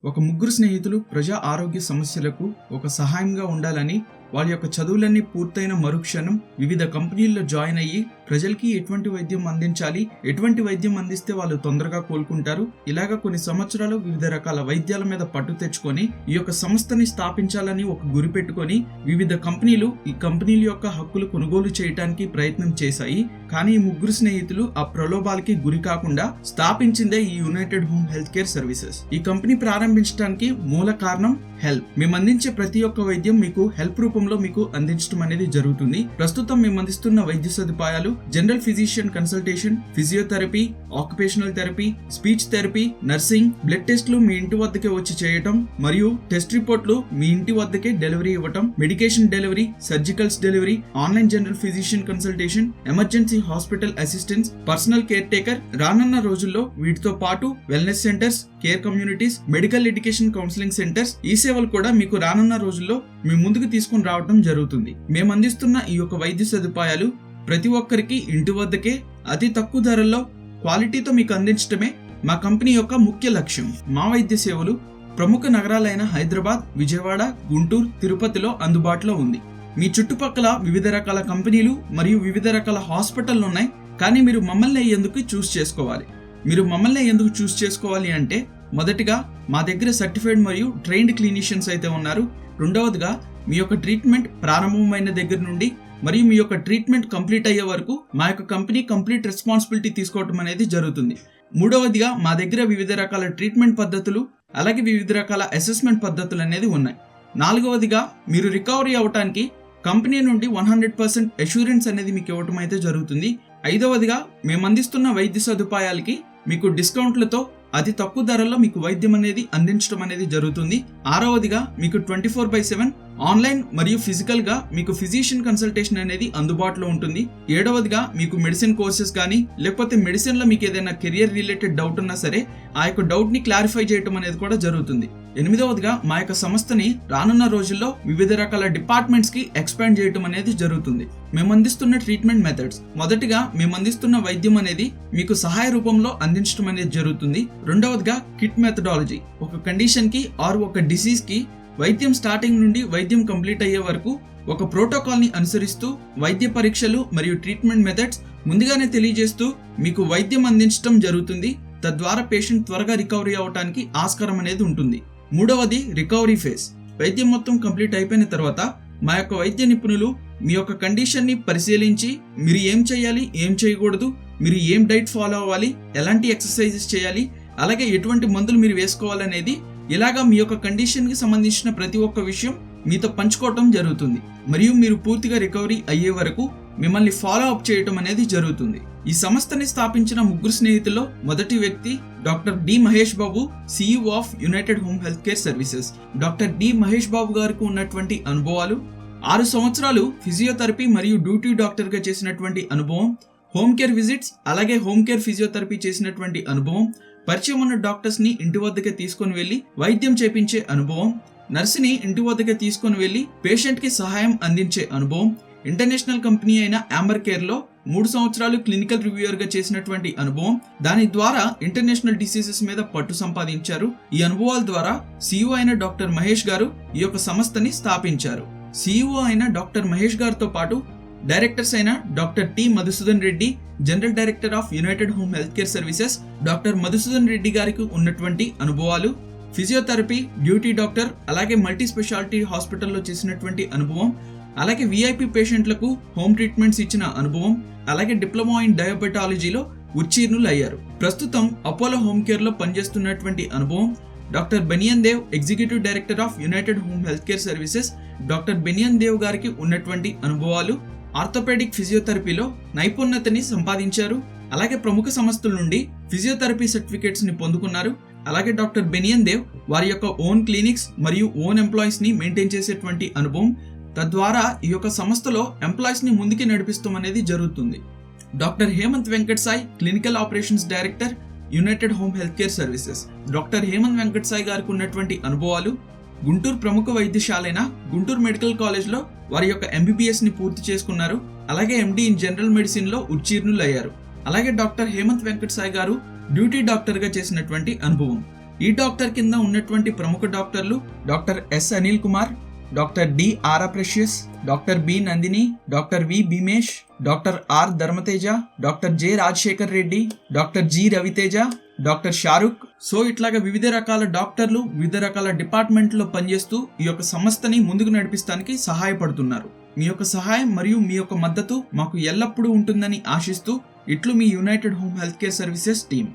ఒక ముగ్గురు స్నేహితులు ప్రజా ఆరోగ్య సమస్యలకు ఒక సహాయంగా ఉండాలని వాళ్ళ యొక్క చదువులన్నీ పూర్తయిన మరుక్షణం వివిధ కంపెనీల్లో జాయిన్ అయ్యి ప్రజలకి ఎటువంటి వైద్యం అందించాలి, ఎటువంటి వైద్యం అందిస్తే వాళ్ళు తొందరగా కోలుకుంటారు, ఇలాగా కొన్ని సంవత్సరాలు వివిధ రకాల వైద్యాల మీద పట్టు తెచ్చుకొని ఈ యొక్క సంస్థని స్థాపించాలని ఒక గురి పెట్టుకొని వివిధ కంపెనీలు ఈ కంపెనీల యొక్క హక్కులు కొనుగోలు చేయడానికి ప్రయత్నం చేశాయి. కానీ ఈ ముగ్గురు స్నేహితులు ఆ ప్రలోభాలకి గురి కాకుండా స్థాపించిందే ఈ United home health care services. ఈ కంపెనీ ప్రారంభించడానికి మూల కారణం హెల్ప్. మేము అందించే ప్రతి ఒక్క వైద్యం మీకు హెల్ప్ రూపంలో మీకు అందించడం అనేది జరుగుతుంది. ప్రస్తుతం మేము అందిస్తున్న వైద్య సదుపాయాలు general physician consultation, physiotherapy, occupational therapy, speech therapy, nursing, blood టెస్ట్లు మీ ఇంటి వద్దకే వచ్చి చేయటం మరియు టెస్ట్ రిపోర్ట్లు మీ ఇంటి వద్దకే డెలివరీ ఇవ్వటం, medication delivery, surgicals delivery, online general physician consultation, emergency hospital assistance, personal care taker. రానున్న రోజుల్లో వీటితో పాటు wellness centres, care communities, medical education counselling centres, ఈ సేవలు కూడా మీకు రానున్న రోజుల్లో మీ ముందుకు తీసుకుని రావడం జరుగుతుంది. మేము అందిస్తున్న ఈ యొక్క వైద్య సదుపాయాలు ప్రతి ఒక్కరికి ఇంటి వద్దకే అతి తక్కువ ధరల్లో క్వాలిటీతో మీకు అందించడమే మా కంపెనీ యొక్క ముఖ్య లక్ష్యం. మా వైద్య సేవలు ప్రముఖ నగరాలైన హైదరాబాద్, విజయవాడ, గుంటూరు, తిరుపతిలో అందుబాటులో ఉంది. మీ చుట్టుపక్కల వివిధ రకాల కంపెనీలు మరియు వివిధ రకాల హాస్పిటల్ ఉన్నాయి. కానీ మీరు మమ్మల్ని ఎందుకు చూస్ చేసుకోవాలి? మీరు మమ్మల్ని ఎందుకు చూస్ చేసుకోవాలి అంటే, మొదటిగా మా దగ్గర సర్టిఫైడ్ మరియు ట్రైన్డ్ క్లినిషియన్స్ అయితే ఉన్నారు. రెండవదిగా మీ యొక్క ట్రీట్మెంట్ ప్రారంభమైన దగ్గర నుండి మరియు మీ యొక్క ట్రీట్మెంట్ కంప్లీట్ అయ్యే వరకు మా యొక్క కంపెనీ కంప్లీట్ రెస్పాన్సిబిలిటీ తీసుకోవడం అనేది జరుగుతుంది. మూడవదిగా మా దగ్గర వివిధ రకాల ట్రీట్మెంట్ పద్ధతులు అలాగే వివిధ రకాల అసెస్మెంట్ పద్ధతులు అనేది ఉన్నాయి. నాలుగవదిగా మీరు రికవరీ అవటానికి కంపెనీ నుండి 100% అష్యూరెన్స్ అనేది మీకు ఇవ్వటం అయితే జరుగుతుంది. ఐదవదిగా మేము అందిస్తున్న వైద్య సదుపాయాలకి మీకు డిస్కౌంట్లతో అతి తక్కువ ధరల్లో మీకు వైద్యం అనేది అందించడం అనేది జరుగుతుంది. ఆరవదిగా మీకు 24/7 ఆన్లైన్ మరియు ఫిజికల్ గా మీకు ఫిజిషియన్ కన్సల్టేషన్ అనేది అందుబాటులో ఉంటుంది. ఏడవదిగా మీకు మెడిసిన్ కోర్సెస్ కానీ లేకపోతే మెడిసిన్ లో మీకు ఏదైనా కెరియర్ రిలేటెడ్ డౌట్ ఉన్నా సరే ఆ యొక్క డౌట్ ని క్లారిఫై చేయడం అనేది కూడా జరుగుతుంది. ఎనిమిదవదిగా మా యొక్క సంస్థని రానున్న రోజుల్లో వివిధ రకాల డిపార్ట్మెంట్స్ కి ఎక్స్పాండ్ చేయడం అనేది జరుగుతుంది. మేము అందిస్తున్న ట్రీట్మెంట్ మెథడ్స్, మొదటిగా మేము అందిస్తున్న వైద్యం అనేది మీకు సహాయ రూపంలో అందించడం అనేది జరుగుతుంది. రెండవదిగా కిట్ మెథడాలజీ, ఒక కండిషన్ కి ఆర్ ఒక డిసీజ్ కి వైద్యం స్టార్టింగ్ నుండి వైద్యం కంప్లీట్ అయ్యే వరకు ఒక ప్రోటోకాల్ ని అనుసరిస్తూ వైద్య పరీక్షలు మరియు ట్రీట్మెంట్ మెథడ్స్ ముందుగానే తెలియజేస్తూ మీకు వైద్యం అందించడం జరుగుతుంది. తద్వారా పేషెంట్ త్వరగా రికవరీ అవడానికి ఆస్కారం అనేది ఉంటుంది. మూడవది రికవరీ ఫేజ్. వైద్యం మొత్తం కంప్లీట్ అయిపోయిన తర్వాత మా యొక్క వైద్య నిపుణులు మీ యొక్క కండిషన్ ని పరిశీలించి మీరు ఏం చేయాలి, ఏం చేయకూడదు, మీరు ఏం డైట్ ఫాలో అవ్వాలి, ఎలాంటి ఎక్సర్సైజెస్ చేయాలి, అలాగే ఎటువంటి మందులు మీరు వేసుకోవాలనేది ఇలాగా మీ యొక్క కండిషన్ కి సంబంధించిన ప్రతి ఒక్క విషయం మీతో పంచుకోవటం జరుగుతుంది. మరియు మీరు పూర్తిగా రికవరీ అయ్యే వరకు మిమ్మల్ని ఫాలో అప్ చేయటం అనేది జరుగుతుంది. ఈ సంస్థని స్థాపించిన ముగ్గురు స్నేహితుల్లో మొదటి వ్యక్తి doctor D Mahesh Babu, CEO of united home health care services. Doctor D Mahesh Babu గారికి ఉన్నటువంటి అనుభవాలు 6 సంవత్సరాలు ఫిజియోథెరపీ మరియు డ్యూటీ డాక్టర్ గా చేసినటువంటి అనుభవం, హోమ్ కేర్ విజిట్స్ అలాగే హోమ్ కేర్ ఫిజియోథెరపీ చేసినటువంటి అనుభవం, పరిచయం ఉన్న డాక్టర్స్ ని ఇంటి వద్దకే తీసుకొని వెళ్లి వైద్యం చేపించే అనుభవం, నర్సుని ఇంటి వద్దకే తీసుకొని వెళ్లి పేషెంట్ కి సహాయం అందించే అనుభవం, ఇంటర్నేషనల్ కంపెనీ అయిన యాంబర్ కేర్ లో 3 సంవత్సరాలు క్లినికల్ రివ్యూయర్ గా చేసినటువంటి అనుభవం. దాని ద్వారా ఇంటర్నేషనల్ డిసీజెస్ మీద పట్టు సంపాదించారు. ఈ అనుభవాల ద్వారా CEO అయిన డాక్టర్ మహేష్ గారు ఈ యొక్క సంస్థని స్థాపించారు. CEO అయిన డాక్టర్ మహేష్ గారితో పాటు డైరెక్టర్స్ అయిన doctor T Madhusudan Reddy, general director of united home health care services, doctor Madhusudan Reddy గారికి ఉన్నటువంటి అనుభవాలు, ఫిజియోథెరపీ, డ్యూటీ డాక్టర్ అలాగే మల్టీ స్పెషాలిటీ హాస్పిటల్లో చేసినటువంటి అనుభవం, అలాగే VIP పేషెంట్లకు హోమ్ ట్రీట్మెంట్స్ ఇచ్చిన అనుభవం, అలాగే డిప్లొమా ఇన్ డయాబెటాలజీలో ఉత్తీర్ణులు అయ్యారు. ప్రస్తుతం అపోలో హోమ్ కేర్ లో పనిచేస్తున్నటువంటి అనుభవం, doctor Benian Dev, executive director of united home health care services. Doctor Benian Dev గారికి ఉన్నటువంటి అనుభవాలు ఆర్థోపెడిక్ ఫిజియోథెరపీలో నైపుణ్యతని సంపాదించారు. అలాగే ప్రముఖ సంస్థల నుండి ఫిజియోథెరపీ సర్టిఫికేట్స్ ని పొందుకున్నారు. అలాగే డాక్టర్ బెనియన్ దేవ్ వారి యొక్క ఓన్ క్లినిక్స్ మరియు ఓన్ ఎంప్లాయీస్ ని మెయింటైన్ చేసేటువంటి అనుభవం. తద్వారా ఈ యొక్క సంస్థలో ఎంప్లాయీస్ ని ముందుకి నడిపిస్తాం అనేది జరుగుతుంది. Doctor Hemanth Venkat Sai, clinical operations director, united home health care services. Doctor Hemanth Venkat Sai గారికి ఉన్నటువంటి అనుభవాలు గుంటూరు ప్రముఖ వైద్యశాలైన గుంటూరు మెడికల్ కాలేజ్ లో వారి యొక్క MBBS ని పూర్తి చేసుకున్నారు. అలాగే MD ఇన్ జనరల్ మెడిసిన్ లో ఉత్తీర్ణులు అయ్యారు. అలాగే డాక్టర్ హేమంత్ వెంకట్ సాయి గారు డ్యూటీ డాక్టర్ గా చేసినటువంటి అనుభవం. ఈ డాక్టర్ కింద ఉన్నటువంటి ప్రముఖ డాక్టర్లు doctor S Anil Kumar, doctor D Aura Precious, doctor B Nandini, doctor V Bheemesh, doctor R Dharmateja, doctor J Rajasekhar Reddy, doctor G Raviteja, doctor Shahrukh. So ఇట్లాగా వివిధ రకాల డాక్టర్లు వివిధ రకాల డిపార్ట్మెంట్లో పనిచేస్తూ ఈ యొక్క సంస్థని ముందుకు నడిపిస్తానికి సహాయపడుతున్నారు. మీ యొక్క సహాయం మరియు మీ యొక్క మద్దతు మాకు ఎల్లప్పుడూ ఉంటుందని ఆశిస్తూ ఇట్లు మీ united home health care services team.